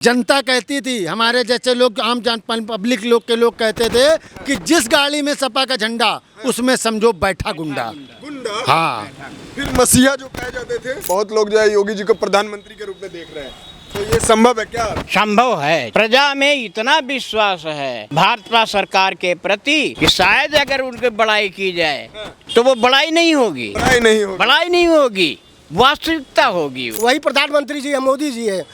जनता कहती थी, हमारे जैसे लोग आम पब्लिक लोग के लोग कहते थे कि जिस गाड़ी में सपा का झंडा उसमें समझो बैठा गुंडा। गुंडा। हाँ, फिर मसीहा जो कहे जाते थे, बहुत लोग जो है योगी जी को प्रधानमंत्री के रूप में देख रहे हैं, तो ये संभव है क्या? संभव है। प्रजा में इतना विश्वास है भाजपा सरकार के प्रति कि शायद अगर उनकी बड़ाई की जाए तो वो बड़ाई नहीं होगी, बड़ाई नहीं होगी, वास्तविकता होगी। वही प्रधानमंत्री जी है, मोदी जी है।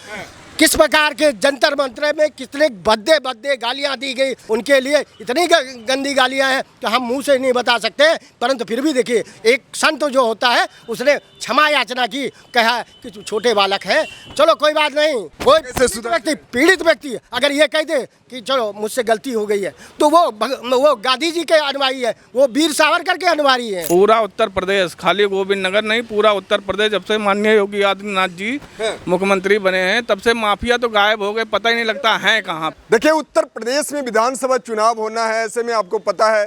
किस प्रकार के जंतर मंत्र में कितने भद्दे भद्दे गालियां दी गई, उनके लिए इतनी गंदी गालियां हैं कि हम मुंह से नहीं बता सकते। परंतु फिर भी देखिए, एक संत जो होता है उसने क्षमा याचना की, कहा कि तू छोटे बालक है, चलो कोई बात नहीं। कोई व्यक्ति, पीड़ित व्यक्ति अगर ये कह दे कि चलो मुझसे गलती हो गई है, तो वो गांधी जी के अनुयायी है, वो वीर सावरकर के अनुयायी है। पूरा उत्तर प्रदेश, खाली गोविंद नगर नहीं, पूरा उत्तर प्रदेश जब से माननीय योगी आदित्यनाथ जी मुख्यमंत्री बने हैं तब से माफिया तो गायब हो गए, पता ही नहीं लगता है कहाँ। देखिए, उत्तर प्रदेश में विधानसभा चुनाव होना है, ऐसे में आपको पता है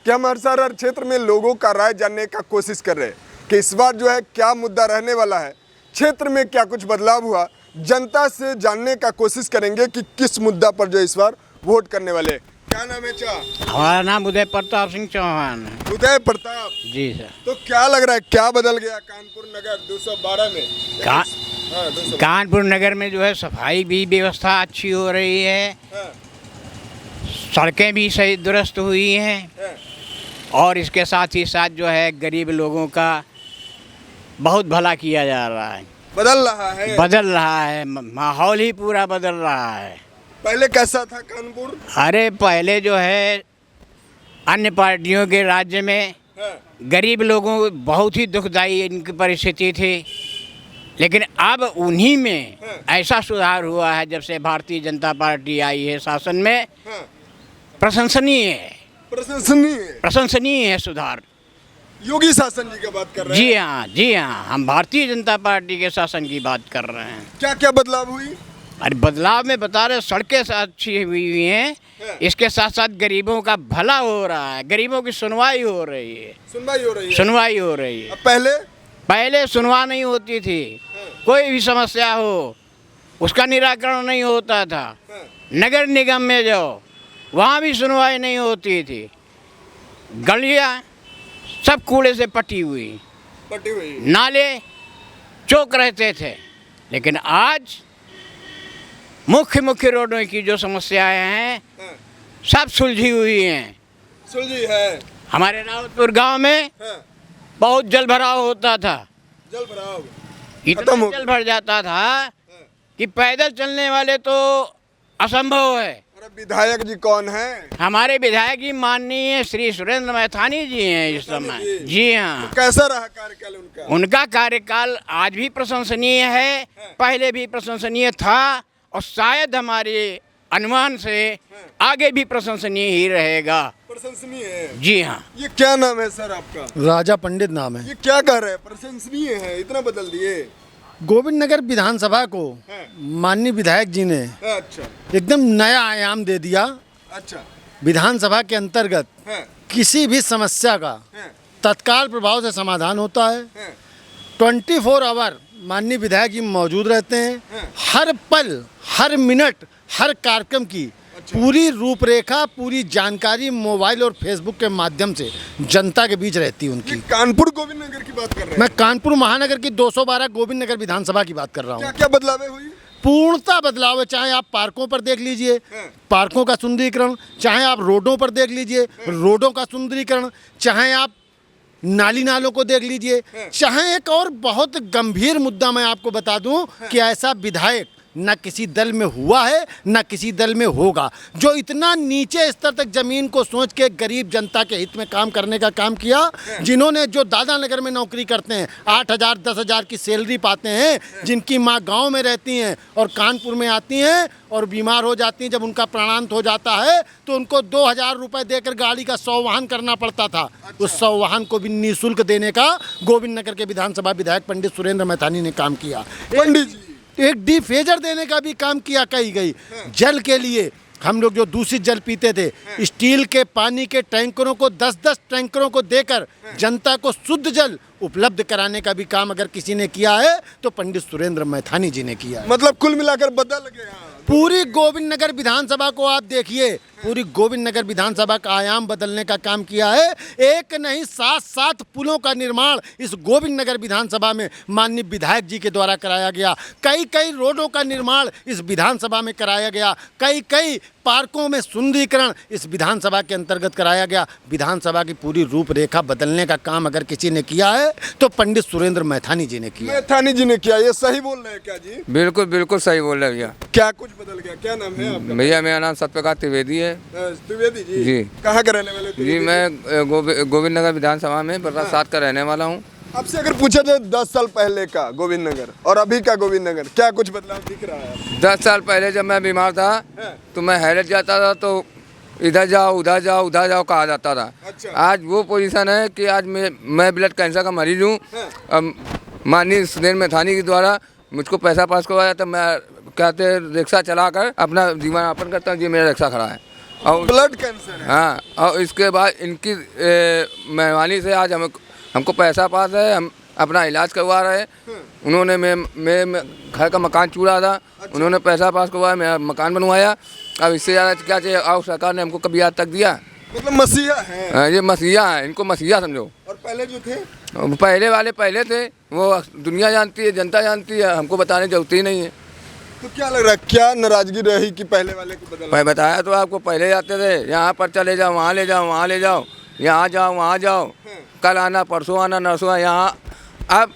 कि हम हर क्षेत्र में लोगों का राय जानने का कोशिश कर रहे हैं कि इस बार जो है क्या मुद्दा रहने वाला है, क्षेत्र में क्या कुछ बदलाव हुआ, जनता से जानने का कोशिश करेंगे कि किस मुद्दा पर जो इस बार वोट करने वाले। क्या नाम है चा? हमारा नाम उदय प्रताप सिंह चौहान है। उदय प्रताप जी सर। तो क्या लग रहा है, क्या बदल गया कानपुर नगर 212 में? कानपुर नगर में जो है सफाई भी व्यवस्था अच्छी हो रही है, सड़कें भी सही दुरुस्त हुई हैं, और इसके साथ ही साथ जो है गरीब लोगों का बहुत भला किया जा रहा है, बदल रहा है, माहौल ही पूरा बदल रहा है। पहले कैसा था कानपुर? अरे पहले जो है अन्य पार्टियों के राज्य में गरीब लोगों को बहुत ही दुखदायी इनकी परिस्थिति थी, लेकिन अब उन्हीं में ऐसा सुधार हुआ है जब से भारतीय जनता पार्टी आई है शासन में। प्रशंसनीय है, प्रशंसनीय है सुधार। योगी शासन जी की बात कर रहे हैं? जी हाँ, जी हाँ, हम भारतीय जनता पार्टी के शासन की बात कर रहे हैं। क्या क्या बदलाव हुई? अरे बदलाव में बता रहे, सड़कें अच्छी हुई हैं, इसके साथ साथ गरीबों का भला हो रहा है, गरीबों की सुनवाई हो रही है, सुनवाई हो रही है। पहले सुनवाई नहीं होती थी, कोई भी समस्या हो उसका निराकरण नहीं होता था। नगर निगम में जाओ, वहाँ भी सुनवाई नहीं होती थी, गलियाँ सब कूड़े से पटी हुई, नाले चौक रहते थे। लेकिन आज मुख्य रोडों की जो समस्याएं हैं सब सुलझी हुई हैं। सुलझी है। हमारे रावतपुर गांव में बहुत जल भराव होता था, इतना जल भर जाता था कि पैदल चलने वाले तो असंभव है। विधायक जी कौन है? हमारे विधायक जी माननीय श्री सुरेंद्र मैथानी जी हैं इस समय। जी हाँ। तो कैसा रहा कार्यकाल उनका? उनका कार्यकाल आज भी प्रशंसनीय है, पहले भी प्रशंसनीय था, और शायद हमारे अनुमान से आगे भी प्रशंसनीय ही रहेगा। प्रशंसनीय है? जी हाँ। ये क्या नाम है सर आपका? राजा पंडित नाम है। ये क्या कह रहे हैं, प्रशंसनीय है, इतना बदल दिए? गोविंद नगर विधानसभा को माननीय विधायक जी ने एकदम नया आयाम दे दिया। विधानसभा के अंतर्गत किसी भी समस्या का तत्काल प्रभाव से समाधान होता है। 24 आवर माननीय विधायक जी मौजूद रहते हैं। हर पल, हर मिनट, हर कार्यक्रम की पूरी रूपरेखा, पूरी जानकारी मोबाइल और फेसबुक के माध्यम से जनता के बीच रहती है उनकी। कानपुर गोविंद नगर की बात कर रहे हैं? मैं कानपुर महानगर की 212 गोविंद नगर विधानसभा की बात कर रहा हूँ। क्या क्या बदलाव हुई? पूर्णतः बदलाव है। चाहे आप पार्कों पर देख लीजिए, पार्कों का सुंदरीकरण, चाहे आप रोडों पर देख लीजिए, रोडों का सुंदरीकरण, चाहे आप नाली नालों को देख लीजिए, चाहे एक और बहुत गंभीर मुद्दा मैं आपको बता दूं कि ऐसा विधायक न किसी दल में हुआ है न किसी दल में होगा, जो इतना नीचे स्तर तक जमीन को सोच के गरीब जनता के हित में काम करने का काम किया। जिन्होंने, जो दादा नगर में नौकरी करते हैं, 8,000 10,000 की सैलरी पाते हैं, जिनकी माँ गांव में रहती हैं और कानपुर में आती हैं और बीमार हो जाती हैं, जब उनका प्राणांत हो जाता है तो उनको 2,000 रुपये देकर गाड़ी का 100 वाहन करना पड़ता था। उस 100 वाहन को भी निःशुल्क देने का गोविंद नगर के विधानसभा विधायक पंडित सुरेंद्र मैथानी ने काम किया। पंडित जी एक डिफेजर देने का भी काम किया। कही गई जल के लिए हम लोग जो दूषित जल पीते थे, स्टील के पानी के टैंकरों को 10-10 टैंकरों को देकर जनता को शुद्ध जल उपलब्ध कराने का भी काम अगर किसी ने किया है तो पंडित सुरेंद्र मैथानी जी ने किया है। मतलब कुल मिलाकर बदल गया पूरी गोविंद नगर विधानसभा को आप देखिए, पूरी गोविंद नगर विधानसभा का आयाम बदलने का काम किया है। एक नहीं 7 पुलों का निर्माण इस गोविंद नगर विधानसभा में माननीय विधायक जी के द्वारा कराया गया। कई रोडों का निर्माण इस विधानसभा में कराया गया। कई पार्कों में सुंदरीकरण इस विधानसभा के अंतर्गत कराया गया। विधानसभा की पूरी रूपरेखा बदलने का काम अगर किसी ने किया है तो पंडित सुरेंद्र मैथानी जी ने किया। मैथानी जी ने किया, ये सही बोल रहे हैं क्या जी? बिल्कुल बिल्कुल सही बोल रहे हैं भैया। क्या कुछ बदल गया? क्या नाम है आपका? भैया मेरा नाम सत्यप्रकाश त्रिवेदी है। त्रिवेदी जी? जी। कहाँ के रहने वाले? जी मैं गोविंद नगर विधानसभा में प्रसाद का रहने वाला हूँ। आपसे अगर पूछा जाए 10 साल पहले का गोविंद नगर और अभी का गोविंद नगर, क्या कुछ बदलाव दिख रहा है? 10 साल पहले जब मैं बीमार था तो मैं हैरत जाता था तो इधर जाओ उधर जाओ उधर जाओ कहा जाता था। अच्छा। आज वो पोजीशन है कि आज मैं ब्लड कैंसर का मरीज हूँ। अब माननीय सुरेंद्र मैथानी के द्वारा मुझको पैसा पास करवाया तो मैं कहते रिक्शा चलाकर अपना जीवन यापन करता हूँ। जी मेरा रिक्शा खड़ा है और ब्लड कैंसर है। हाँ, और इसके बाद इनकी मेहरबानी से आज हमको पैसा पास है, हम अपना इलाज करवा रहे हैं। उन्होंने मैं घर का मकान चूरा था। अच्छा। उन्होंने पैसा पास करवाया, मेरा मकान बनवाया। अब इससे ज़्यादा क्या चाहिए? और सरकार ने हमको कभी आज तक दिया? मतलब मसीहा है। हाँ, ये मसीहा है, इनको मसीहा समझो। और पहले जो थे? पहले वाले पहले थे, वो दुनिया जानती है, जनता जानती है, हमको बताने की जरूरत ही नहीं है। तो क्या लग रहा है, क्या नाराजगी रही कि पहले वाले को बदला? बताया तो आपको, पहले जाते थे यहाँ पर चले जाओ, वहाँ ले जाओ, वहाँ ले जाओ, यहाँ जाओ वहाँ जाओ, कल आना परसों आना नरसों यहाँ। अब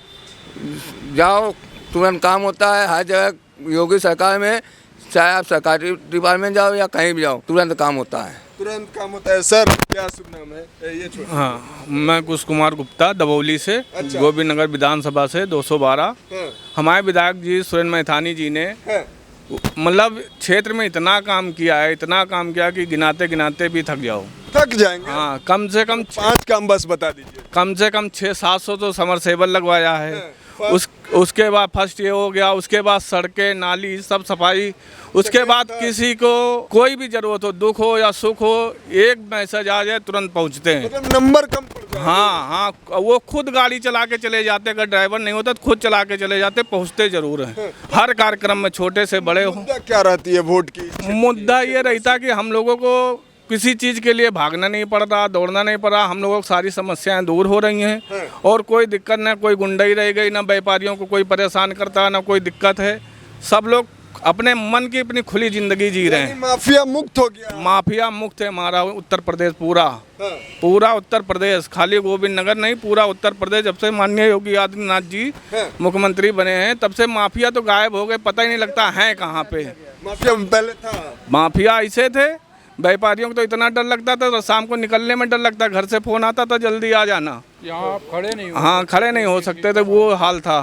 जाओ तुरंत काम होता है हर जगह। योगी सरकार में चाहे आप सरकारी डिपार्टमेंट जाओ या कहीं भी जाओ, तुरंत काम होता है। तुरंत काम होता है। सर क्या शुभ नाम है? ये छोड़। हाँ, मैं कुश कुमार गुप्ता दबौली से। अच्छा। गोविंद नगर विधानसभा से 212। हमारे विधायक जी सुरेंद्र मैथानी जी ने मतलब क्षेत्र में इतना काम किया है, इतना काम किया कि गिनाते गिनाते भी थक जाओ। थक जाएंगे। हाँ, कम से कम 5 काम बस बता दीजिए। कम से कम 600-700 तो समरसेबल लगवाया है। उसके बाद फर्स्ट ये हो गया, उसके बाद सड़कें नाली सब सफाई, उसके बाद किसी को कोई भी जरूरत हो, दुख हो या सुख हो, एक मैसेज आ जाए तुरंत पहुंचते हैं। मतलब नंबर कम पड़ जाए। हाँ, वो खुद गाड़ी चला के चले जाते, अगर ड्राइवर नहीं होता तो खुद चला के चले जाते, पहुंचते जरूर हैं हर कार्यक्रम में, छोटे से बड़े हो। मुद्दा क्या रहती है वोट की? मुद्दा ये रहता कि हम लोगों को किसी चीज़ के लिए भागना नहीं पड़ रहा, दौड़ना नहीं पड़ रहा। हम लोगों की सारी समस्याएं दूर हो रही हैं और कोई दिक्कत ना, कोई गुंडाई रह गई ना, व्यापारियों को कोई परेशान करता ना कोई दिक्कत है। सब लोग अपने मन की अपनी खुली जिंदगी जी रहे हैं। माफिया मुक्त हो गया। माफिया मुक्त है हमारा उत्तर प्रदेश पूरा उत्तर प्रदेश, खाली गोविंद नगर नहीं, पूरा उत्तर प्रदेश। जब से माननीय योगी आदित्यनाथ जी मुख्यमंत्री बने हैं तब से माफिया तो गायब हो गए, पता ही नहीं लगता है कहाँ पे। माफिया पहले था। माफिया ऐसे थे, व्यापारियों को तो इतना डर लगता था, तो शाम को निकलने में डर लगता, घर से फोन आता था जल्दी आ जाना, यहाँ खड़े नहीं हाँ खड़े नहीं हो सकते थे, वो हाल था।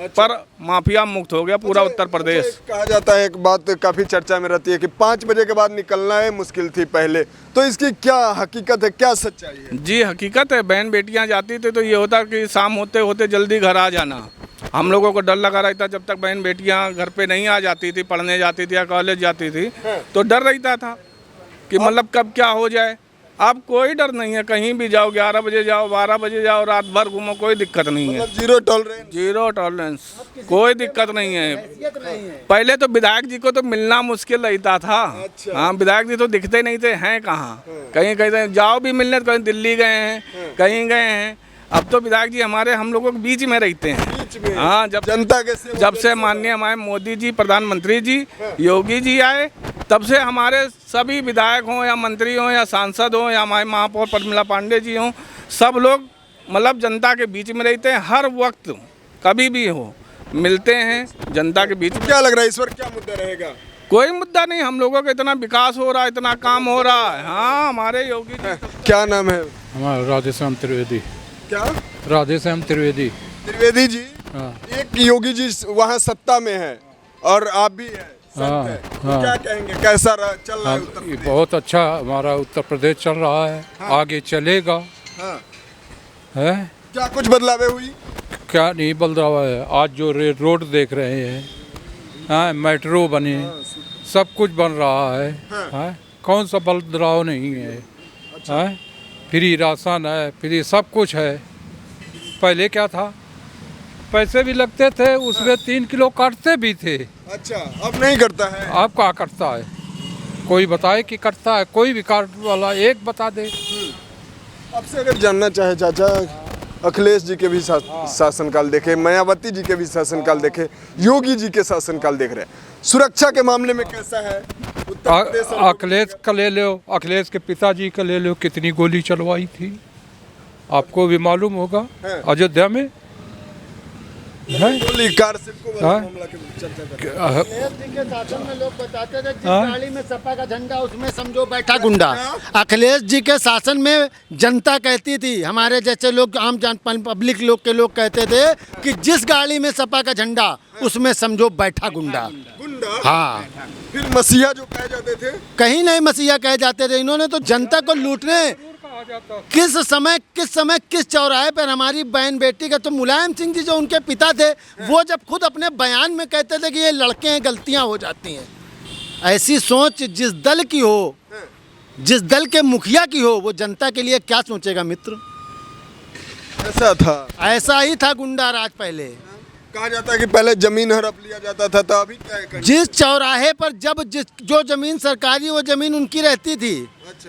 पर माफिया मुक्त हो गया पूरा उत्तर प्रदेश। कहा जाता है, एक बात काफी चर्चा में रहती है कि 5 बजे के बाद निकलना है मुश्किल थी पहले, तो इसकी क्या हकीकत है, क्या सच्चाई है? जी हकीकत है, बहन बेटियां जाती थी तो ये होता कि शाम होते होते जल्दी घर आ जाना। हम लोगों को डर लगा रहता, जब तक बहन बेटियां घर पे नहीं आ जाती थी, पढ़ने जाती थी या कॉलेज जाती थी तो डर रहता था कि मतलब कब क्या हो जाए। अब कोई डर नहीं है, कहीं भी जाओ, 11 बजे जाओ, 12 बजे जाओ, रात भर घूमो, कोई दिक्कत नहीं है। Zero tolerance. जीरो टॉलरेंस, कोई दिक्कत नहीं है। पहले तो विधायक जी को तो मिलना मुश्किल रहता था। अच्छा। हाँ, विधायक जी तो दिखते नहीं थे, हैं कहाँ, कहीं कहीं जाओ भी मिलने तो कहीं दिल्ली गए हैं, कहीं गए हैं। अब तो विधायक जी हमारे हम लोगों के बीच में रहते हैं। हाँ, जनता के जब से माननीय हमारे मोदी जी प्रधानमंत्री जी योगी जी आए तब से हमारे सभी विधायक हों या मंत्री हों या सांसद हों या हमारे महापौर प्रमिला पांडे जी हों, सब लोग मतलब जनता के बीच में रहते हैं। हर वक्त कभी भी हो मिलते हैं जनता के बीच। क्या लग रहा है इस बार क्या मुद्दा रहेगा? कोई मुद्दा नहीं, हम लोगों का इतना विकास हो रहा है, इतना काम हो रहा है। हाँ, हमारे योगी जी। क्या नाम है? हमारा राधेश्याम त्रिवेदी। क्या? राधेश्याम त्रिवेदी। त्रिवेदी जी। हाँ। एक योगी जी वहाँ सत्ता में है और आप भी हैं। हाँ, तो क्या कहेंगे, कैसा चल रहा है उत्तर ये प्रदेश? बहुत अच्छा हमारा उत्तर प्रदेश चल रहा है। हाँ। आगे चलेगा। हाँ। है क्या कुछ बदलावे हुई? क्या नहीं बदलाव है। आज जो रोड देख रहे हैं, हाँ, मेट्रो बने, सब कुछ बन रहा है। हाँ, कौन सा बदलाव नहीं है। हाँ, फ्री राशन है, फ्री सब कुछ है। पहले क्या था? पैसे भी लगते थे, उसमें 3 किलो काटते भी थे। अच्छा, अब नहीं करता है। अब कहाँ कटता है? कोई बताए कि कटता है? कोई भी कार्ड वाला एक बता दे। आपसे अगर जानना चाहे चाचा, अखिलेश जी के भी शासनकाल देखे, मायावती जी के भी शासनकाल देखे, योगी जी के शासनकाल देख रहे हैं, सुरक्षा के मामले में कैसा है उत्तर प्रदेश? अखिलेश का ले लो, अखिलेश के पिताजी का ले लो, कितनी गोली चलवाई थी आपको भी मालूम होगा। अयोध्या में गोली कार सिर्फ हाँ? मामला की चर्चा कर रहे हैं। अखिलेश जी के शासन में लोग बताते थे जिस गाड़ी में सपा का झंडा उसमें समझो बैठा गुंडा। अखिलेश जी के शासन में जनता कहती थी, हमारे जैसे लोग आम पब्लिक लोग के लोग कहते थे कि जिस गाड़ी में सपा का झंडा उसमें समझो बैठा गुंडा। हाँ, फिर मसीहा जो कहे जाते थे, कहीं नहीं मसीहा कहे जाते थे। इन्होंने तो जनता को लूटने किस समय किस चौराहे पर हमारी बहन बेटी का, तो मुलायम सिंह जी जो उनके पिता थे वो जब खुद अपने बयान में कहते थे कि ये लड़के हैं, गलतियां हो जाती हैं। ऐसी सोच जिस दल की हो, जिस दल के मुखिया की हो, वो जनता के लिए क्या सोचेगा मित्र? ऐसा था, ऐसा ही था गुंडा राज पहले। कहा जाता है कि पहले जमीन हड़प लिया जाता था, तो अभी क्या है? जिस चौराहे पर जो जमीन सरकारी, वो जमीन उनकी रहती थी।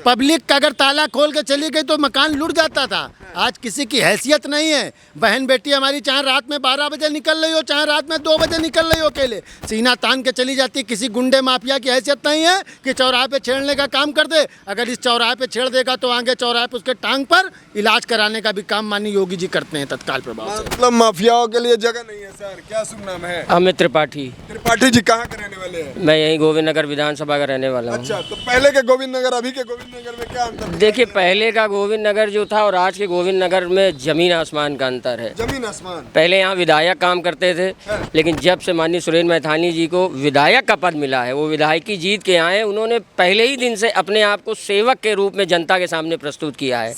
पब्लिक अगर ताला खोल के चली गई तो मकान लूट जाता था। आज किसी की हैसियत नहीं है। बहन बेटी हमारी चाहे रात में 12 बजे निकल रही हो, चाहे रात में 2 बजे निकल रही हो, अकेले सीना तान के चली जाती। किसी गुंडे माफिया की हैसियत नहीं है कि चौराहे पे छेड़ने का काम कर दे। अगर इस चौराहे पे छेड़ देगा तो आगे चौराहे पे उसके टांग पर इलाज कराने का भी काम माननीय योगी जी करते हैं तत्काल प्रभाव से। मतलब माफियाओं के लिए जगह नहीं है सर। क्या शुभ नाम है? अमित त्रिपाठी। त्रिपाठी जी कहाँ के रहने वाले हैं? मैं यहीं गोविंद नगर विधानसभा का रहने वाला हूँ। अच्छा, तो पहले के गोविंद नगर अभी के गोविंद नगर में क्या अंतर? देखिए, पहले का गोविंद नगर जो था और आज के गोविंद नगर में जमीन आसमान का अंतर है। जमीन आसमान। पहले यहाँ विधायक काम करते थे, लेकिन जब से माननीय सुरेंद्र मैथानी जी को विधायक का पद मिला है, वो विधायकी जीत के आए, उन्होंने पहले ही दिन से अपने आप को सेवक के रूप में जनता के सामने प्रस्तुत किया है।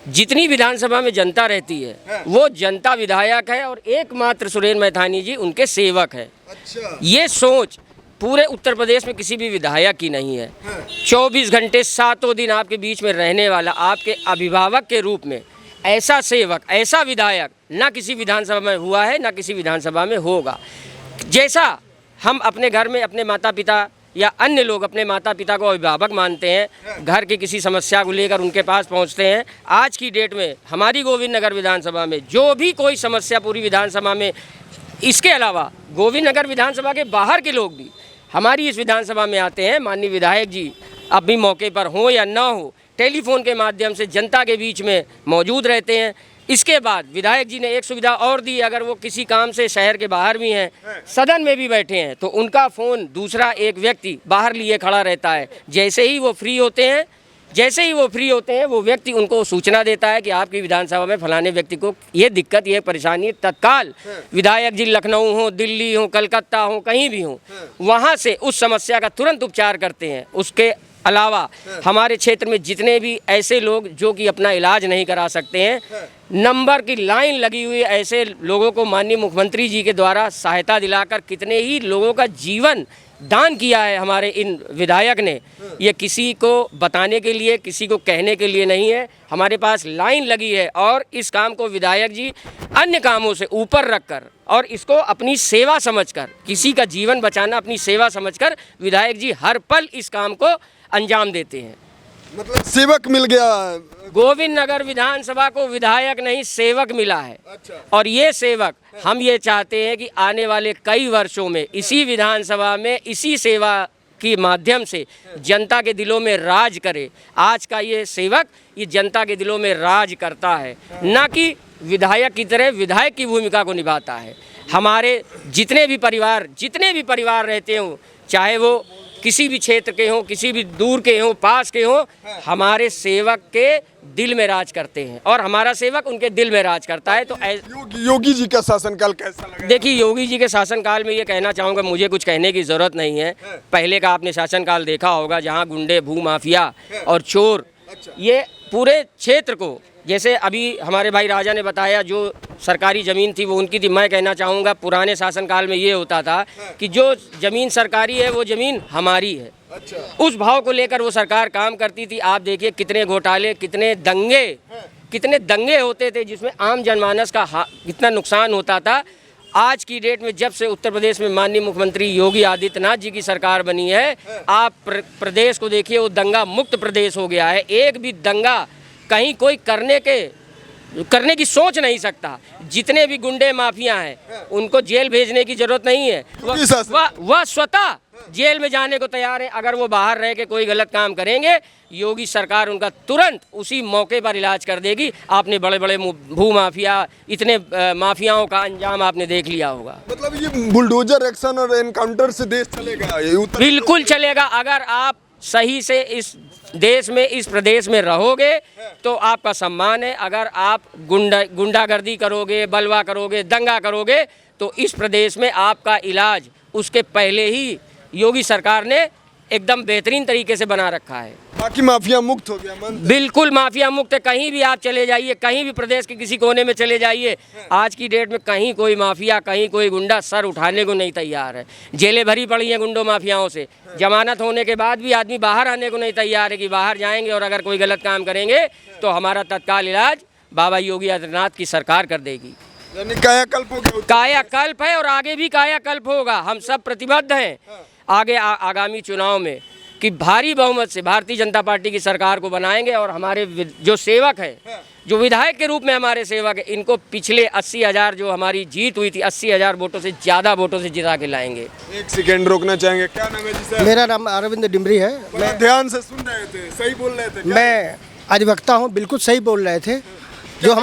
जितनी विधानसभा में जनता रहती है वो जनता विधायक है और एकमात्र सुरेंद्र मैथानी जी उनके सेवक है। अच्छा। ये सोच पूरे उत्तर प्रदेश में किसी भी विधायक की नहीं है। 24 घंटे 7 दिन आपके बीच में रहने वाला, आपके अभिभावक के रूप में ऐसा सेवक, ऐसा विधायक ना किसी विधानसभा में हुआ है, ना किसी विधानसभा में होगा। जैसा हम अपने घर में अपने माता पिता या अन्य लोग अपने माता पिता को अभिभावक मानते हैं, घर की किसी समस्या को लेकर उनके पास पहुंचते हैं, आज की डेट में हमारी गोविंद नगर विधानसभा में जो भी कोई समस्या पूरी विधानसभा में, इसके अलावा गोविंद नगर विधानसभा के बाहर के लोग भी हमारी इस विधानसभा में आते हैं। माननीय विधायक जी अब भी मौके पर हों या ना हो, टेलीफोन के माध्यम से जनता के बीच में मौजूद रहते हैं। इसके बाद विधायक जी ने एक सुविधा और दी, अगर वो किसी काम से शहर के बाहर भी हैं, सदन में भी बैठे हैं, तो उनका फ़ोन दूसरा एक व्यक्ति बाहर लिए खड़ा रहता है। जैसे ही वो फ्री होते हैं वो व्यक्ति उनको सूचना देता है कि आपकी विधानसभा में फलाने व्यक्ति को ये दिक्कत, ये परेशानी, तत्काल विधायक जी लखनऊ हो, दिल्ली हो, कलकत्ता हो, कहीं भी हो, वहाँ से उस समस्या का तुरंत उपचार करते हैं। उसके अलावा हमारे क्षेत्र में जितने भी ऐसे लोग जो कि अपना इलाज नहीं करा सकते हैं, नंबर की लाइन लगी हुई ऐसे लोगों को माननीय मुख्यमंत्री जी के द्वारा सहायता दिलाकर कितने ही लोगों का जीवन दान किया है हमारे इन विधायक ने। ये किसी को बताने के लिए, किसी को कहने के लिए नहीं है, हमारे पास लाइन लगी है। और इस काम को विधायक जी अन्य कामों से ऊपर रखकर और इसको अपनी सेवा समझकर, किसी का जीवन बचाना अपनी सेवा समझकर विधायक जी हर पल इस काम को अंजाम देते हैं। मतलब सेवक मिल गया। गोविंद नगर विधानसभा को विधायक नहीं सेवक मिला है। अच्छा। और ये सेवक हम ये चाहते हैं कि आने वाले कई वर्षों में इसी विधानसभा में इसी सेवा के माध्यम से जनता के दिलों में राज करे। आज का ये सेवक ये जनता के दिलों में राज करता है, ना कि विधायक की तरह विधायक की भूमिका को निभाता है। हमारे जितने भी परिवार रहते हों, चाहे वो किसी भी क्षेत्र के हों, किसी भी दूर के हों, पास के हों, हमारे सेवक के दिल में राज करते हैं और हमारा सेवक उनके दिल में राज करता है। तो योगी जी का शासनकाल कैसा लगा? देखिए, योगी जी के शासनकाल में ये कहना चाहूँगा, मुझे कुछ कहने की ज़रूरत नहीं है। पहले का आपने शासनकाल देखा होगा, जहाँ गुंडे, भूमाफिया और चोर ये पूरे क्षेत्र को, जैसे अभी हमारे भाई राजा ने बताया जो सरकारी ज़मीन थी वो उनकी थी। मैं कहना चाहूँगा पुराने शासनकाल में ये होता था कि जो ज़मीन सरकारी है वो ज़मीन हमारी है। अच्छा। उस भाव को लेकर वो सरकार काम करती थी। आप देखिए कितने घोटाले, कितने दंगे होते थे, जिसमें आम जनमानस का कितना नुकसान होता था। आज की डेट में जब से उत्तर प्रदेश में माननीय मुख्यमंत्री योगी आदित्यनाथ जी की सरकार बनी है, आप प्रदेश को देखिए, वो दंगा मुक्त प्रदेश हो गया है। एक भी दंगा कहीं कोई करने की सोच नहीं सकता। जितने भी गुंडे माफिया हैं उनको जेल भेजने की जरूरत नहीं है, वह स्वतः जेल में जाने को तैयार है। अगर वो बाहर रह के कोई गलत काम करेंगे, योगी सरकार उनका तुरंत उसी मौके पर इलाज कर देगी। आपने बड़े बड़े भू माफिया, इतने माफियाओं का अंजाम आपने देख लिया होगा। मतलब ये बुलडोजर एक्शन और एनकाउंटर से देश चलेगा? बिल्कुल चलेगा। अगर आप सही से इस देश में, इस प्रदेश में रहोगे तो आपका सम्मान है। अगर आप गुंडागर्दी करोगे, बलवा करोगे, दंगा करोगे, तो इस प्रदेश में आपका इलाज उसके पहले ही योगी सरकार ने एकदम बेहतरीन तरीके से बना रखा है। बाकी माफिया मुक्त हो गया मन? बिल्कुल माफिया मुक्त है। कहीं भी आप चले जाइए, कहीं भी प्रदेश के किसी कोने में चले जाइए, आज की डेट में कहीं कोई माफिया, कहीं कोई गुंडा सर उठाने को नहीं तैयार है। जेलें भरी पड़ी हैं गुंडों माफियाओं से। जमानत होने के बाद भी आदमी बाहर आने को नहीं तैयार है कि बाहर जाएंगे और अगर कोई गलत काम करेंगे तो हमारा तत्काल इलाज बाबा योगी आदित्यनाथ की सरकार कर देगी। यानी कायाकल्प हो गया? कायाकल्प है और आगे भी कायाकल्प होगा। हम सब प्रतिबद्ध हैं आगे आगामी चुनाव में कि भारी बहुमत से भारतीय जनता पार्टी की सरकार को बनाएंगे और हमारे जो सेवक हैं, जो विधायक के रूप में हमारे सेवक हैं, इनको पिछले 80,000 जो हमारी जीत हुई थी, 80,000 वोटों से ज़्यादा वोटों से जिता के लाएंगे। एक सेकंड रोकना चाहेंगे? क्या नाम है जी सर? मेरा नाम अरविंद डिमरी है। मैं ध्यान से सुन रहे थे, सही बोल रहे थे? मैं अधिवक्ता हूँ, बिल्कुल सही बोल रहे थे। जो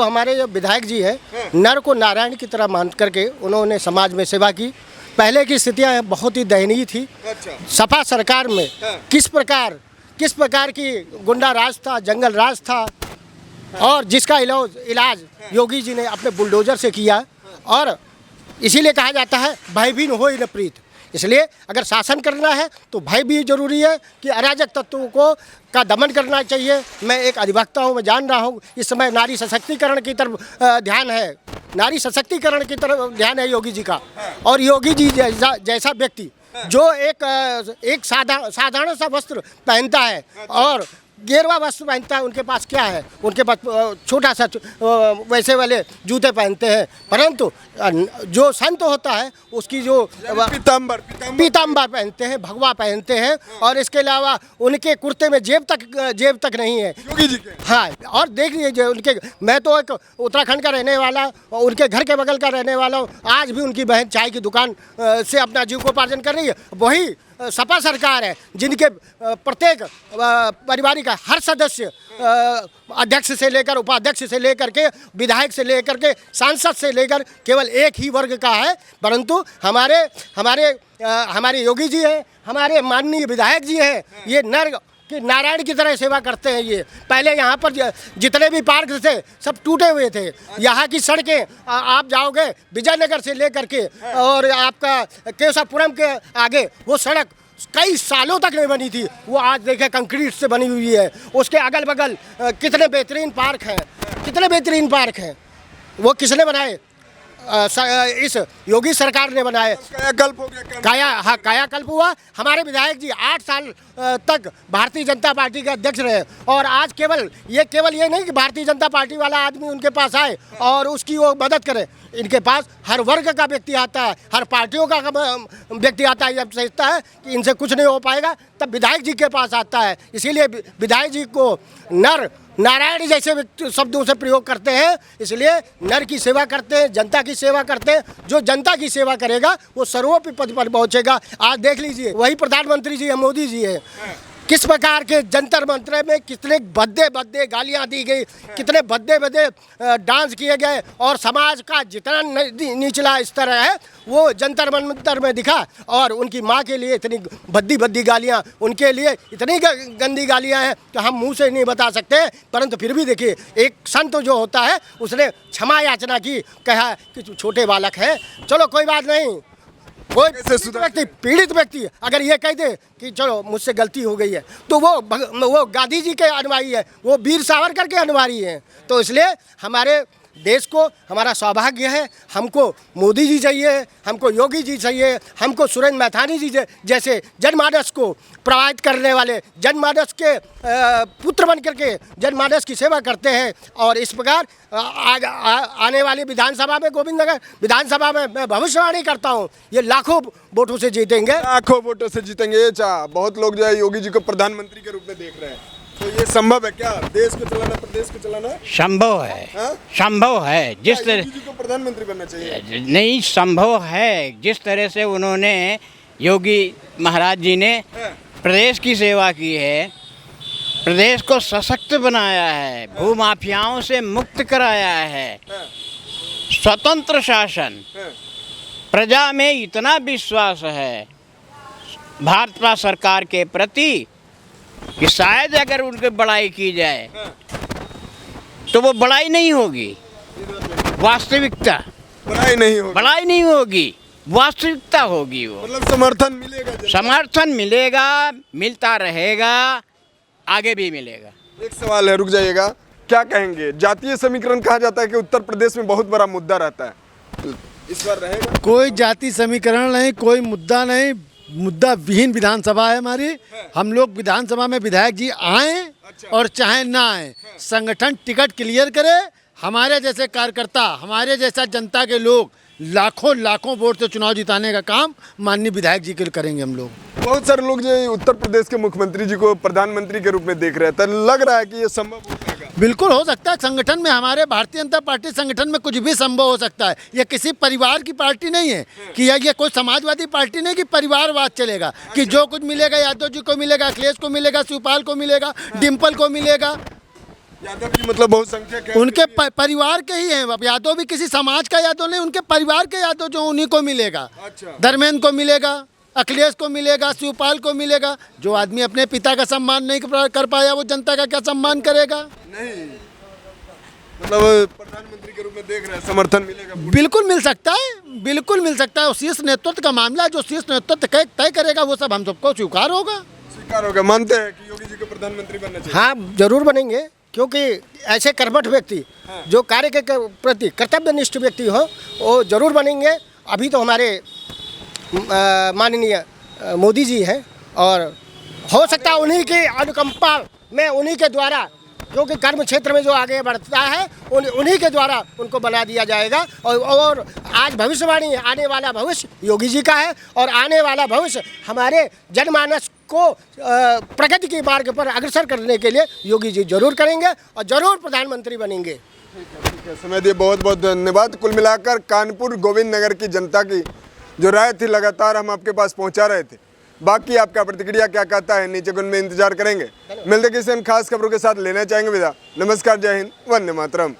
हमारे विधायक जी है, नर को नारायण की तरह मान करके उन्होंने समाज में सेवा की। पहले की स्थितियाँ बहुत ही दयनीय थी। सपा सरकार में किस प्रकार की गुंडा राज था, जंगल राज था, और जिसका इलाज योगी जी ने अपने बुलडोजर से किया। और इसीलिए कहा जाता है भय भी न होय न प्रीत। इसलिए अगर शासन करना है तो भय भी जरूरी है कि अराजक तत्वों का दमन करना चाहिए। मैं एक अधिवक्ता हूँ, मैं जान रहा हूँ इस समय नारी सशक्तिकरण की तरफ ध्यान है, नारी सशक्तिकरण की तरफ ध्यान है योगी जी का। और योगी जी जैसा व्यक्ति जो एक साधारण सा वस्त्र पहनता है और गेरुआ वस्त्र पहनता है, उनके पास क्या है? उनके पास छोटा सा वैसे वाले जूते पहनते हैं। परंतु जो संत होता है उसकी जो पीताम्बर पहनते हैं, भगवा पहनते हैं, और इसके अलावा उनके कुर्ते में जेब तक नहीं है योगी जी के। हाँ, और देख लीजिए उनके, मैं तो एक उत्तराखंड का रहने वाला, उनके घर के बगल का रहने वाला हूँ। आज भी उनकी बहन चाय की दुकान से अपना जीविकोपार्जन कर रही है। वही सपा सरकार है जिनके प्रत्येक परिवार का हर सदस्य, अध्यक्ष से लेकर उपाध्यक्ष से लेकर के विधायक से लेकर के सांसद से लेकर केवल एक ही वर्ग का है। परंतु हमारे योगी जी हैं, हमारे माननीय विधायक जी हैं, ये नर कि नारायण की तरह सेवा करते हैं। ये पहले यहाँ पर जितने भी पार्क थे सब टूटे हुए थे। यहाँ की सड़कें आप जाओगे विजयनगर से लेकर के और आपका केशवपुरम के आगे वो सड़क कई सालों तक नहीं बनी थी, वो आज देखें कंक्रीट से बनी हुई है। उसके अगल बगल कितने बेहतरीन पार्क हैं, वो किसने बनाए? इस योगी सरकार ने बनाए। कायाकल्प हो गया? कायाकल्प हुआ। हमारे विधायक जी 8 साल तक भारतीय जनता पार्टी के अध्यक्ष रहे, और आज केवल ये नहीं कि भारतीय जनता पार्टी वाला आदमी उनके पास आए और उसकी वो मदद करे। इनके पास हर वर्ग का व्यक्ति आता है, हर पार्टियों का व्यक्ति आता है। जब सोचता है कि इनसे कुछ नहीं हो पाएगा तब विधायक जी के पास आता है। इसीलिए विधायक जी को नारायण जैसे शब्दों से प्रयोग करते हैं। इसलिए नर की सेवा करते हैं, जनता की सेवा करते हैं। जो जनता की सेवा करेगा वो सर्वोपरि पद पर पहुंचेगा। आज देख लीजिए, वही प्रधानमंत्री जी है, मोदी जी है, किस प्रकार के जंतर मंतर में कितने भद्दे गालियां दी गई, कितने भद्दे डांस किए गए, और समाज का जितना निचला स्तर है वो जंतर मंतर में दिखा। और उनकी माँ के लिए इतनी भद्दी गालियां, उनके लिए इतनी गंदी गालियां हैं कि हम मुंह से नहीं बता सकते। परंतु फिर भी देखिए, एक संत जो होता है उसने क्षमा याचना की, कहा कि छोटे बालक है, चलो कोई बात नहीं। कोई पीड़ित व्यक्ति अगर ये कह दे कि चलो मुझसे गलती हो गई है, तो वो गांधी जी के अनुयायी है, वो वीर सावरकर के अनुयायी हैं। तो इसलिए देश को हमारा सौभाग्य है। हमको मोदी जी चाहिए, हमको योगी जी चाहिए, हमको सुरेंद्र मैथानी जी जैसे जनमानस को प्रभावित करने वाले, जनमानस के पुत्र बन करके जनमानस की सेवा करते हैं। और इस प्रकार आने वाली विधानसभा में, गोविंदनगर विधानसभा में मैं भविष्यवाणी करता हूँ, ये लाखों वोटों से जीतेंगे। लाखों वोटों से जीतेंगे। बहुत लोग जो है योगी जी को प्रधानमंत्री के रूप में देख रहे हैं, तो ये संभव है क्या? देश को चलाना, प्रदेश को चलाना संभव है। संभव है। जिस तरह योगी जी को प्रधानमंत्री बनना चाहिए। नहीं, संभव है। जिस तरह से उन्होंने, योगी महाराज जी ने प्रदेश की सेवा की है, प्रदेश को सशक्त बनाया है, भूमाफियाओं से मुक्त कराया है, स्वतंत्र शासन, प्रजा में इतना विश्वास है भाजपा सरकार के प्रति कि शायद अगर उनकी बड़ाई की जाए तो वो बड़ाई नहीं होगी, वास्तविकता बड़ाई नहीं होगी, बड़ाई नहीं होगी, वास्तविकता होगी। वो मतलब समर्थन मिलेगा, समर्थन मिलेगा, मिलता रहेगा, आगे भी मिलेगा। एक सवाल है, रुक जाइएगा, क्या कहेंगे? जातीय समीकरण कहा जाता है कि उत्तर प्रदेश में बहुत बड़ा मुद्दा रहता है, इस बार रहेगा? कोई जाति समीकरण नहीं, कोई मुद्दा नहीं, मुद्दा विहीन विधानसभा है हमारी। हम लोग विधानसभा में विधायक जी आए और चाहे ना आए, संगठन टिकट क्लियर करे। हमारे जैसे कार्यकर्ता, हमारे जैसा जनता के लोग लाखों लाखों वोट से चुनाव जिताने का काम माननीय विधायक जी के लिए करेंगे हम लोग। बहुत सारे लोग जो उत्तर प्रदेश के मुख्यमंत्री जी को प्रधानमंत्री के रूप में देख रहे हैं, तो लग रहा है कि ये संभव हो पाएगा? बिल्कुल हो सकता है। संगठन में, हमारे भारतीय जनता पार्टी संगठन में कुछ भी संभव हो सकता है। ये किसी परिवार की पार्टी नहीं है कि ये कोई समाजवादी पार्टी नहीं कि परिवारवाद चलेगा, कि जो कुछ मिलेगा यादव जी को मिलेगा, अखिलेश को मिलेगा, शिवपाल को मिलेगा, डिम्पल को मिलेगा। यादव जी मतलब बहुसंख्यक है, उनके परिवार के ही हैं। अब यादव भी किसी समाज का यादव नहीं, उनके परिवार के यादव जो उन्हीं को मिलेगा। धर्मेंद्र को मिलेगा, अखिलेश को मिलेगा, शिवपाल को मिलेगा। जो आदमी अपने पिता का सम्मान नहीं कर पाया, वो जनता का क्या सम्मान करेगा? नहीं, मतलब प्रधानमंत्री के रूप में देख रहे हैं, समर्थन मिलेगा? बिल्कुल मिल सकता है, बिल्कुल मिल सकता है। शीर्ष नेतृत्व का मामला, जो शीर्ष नेतृत्व तय करेगा वो सब हम सबको स्वीकार होगा। स्वीकार होगा। मानते हैं कि योगी जी को प्रधानमंत्री बनना चाहिए? हाँ, जरूर बनेंगे, क्योंकि ऐसे कर्मठ व्यक्ति जो कार्य के प्रति कर्तव्यनिष्ठ व्यक्ति हो, वो जरूर बनेंगे। अभी तो हमारे माननीय मोदी जी हैं, और हो सकता है उन्हीं की अनुकंपा में, उन्हीं के द्वारा, क्योंकि कर्म क्षेत्र में जो आगे बढ़ता है उन्हीं के द्वारा उनको बना दिया जाएगा। और आज भविष्यवाणी, आने वाला भविष्य योगी जी का है, और आने वाला भविष्य हमारे जनमानस को प्रगति के मार्ग पर अग्रसर करने के लिए योगी जी जरूर करेंगे और जरूर प्रधानमंत्री बनेंगे। ठीक है, समय दिए बहुत बहुत धन्यवाद। कुल मिलाकर कानपुर गोविंदनगर की जनता की जो राय थी लगातार हम आपके पास पहुंचा रहे थे। बाकी आपका प्रतिक्रिया क्या कहता है नीचे कमेंट में इंतजार करेंगे। मिलते किसी खास खबरों के साथ, लेना चाहेंगे विदा। नमस्कार, जय हिंद, वंदे मातरम।